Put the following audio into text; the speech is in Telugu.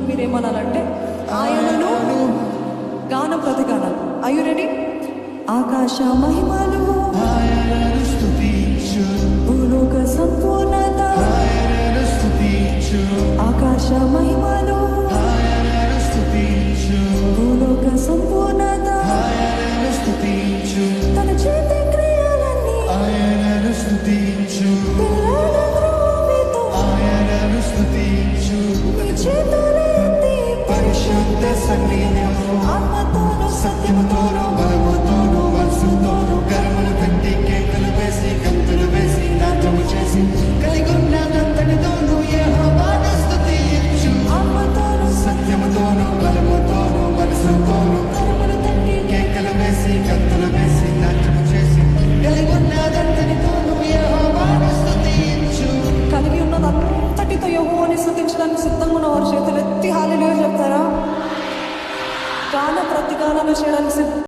మీరేమనాలంటే ఆయనను గాన ప్రతిగానాలు. Are you ready? ఆకాశ మహిమలు ఆయనను స్తుతించు, భూలోక సంపూర్ణత ఆయనను స్తుతించు, ఆకాశ మహిమలు ఆయనను స్తుతించు, భూలోక సంపూర్ణత ఆయనను స్తుతించు, తన చేతి క్రియలన్నీ ఆయనను స్తుతించు, పిల్లల త్రోవెతో ఆయనను స్తుతించు. నీ చేతులెత్తి పరిశుద్ధ సన్నిధిలో ఆత్మతోను సత్యముతోను బలముతోను మనసుతోను కరములు కట్టి కేకలు వేసి గంతులు వేసి నాట్యము చేసి కలిగున్నదంతటితోను యెహోవాను స్తుతించు. ఆత్మతోను సత్యముతోను బలముతోను మనసుతోను కరములు తట్టి కేకలు వేసి గంతులు వేసి నాట్యము చేసి కలిగున్నదంతటితోను యెహోవాను స్తుతించు. కలిగి ఉన్నదంతటితో యెహోవాని స్తుతించడానికి సిద్ధంగా ఉన్న వారి చేతులెత్తి హల్లెలూయా చెప్తారా? గాన ప్రతిగానాలు చేయడానికి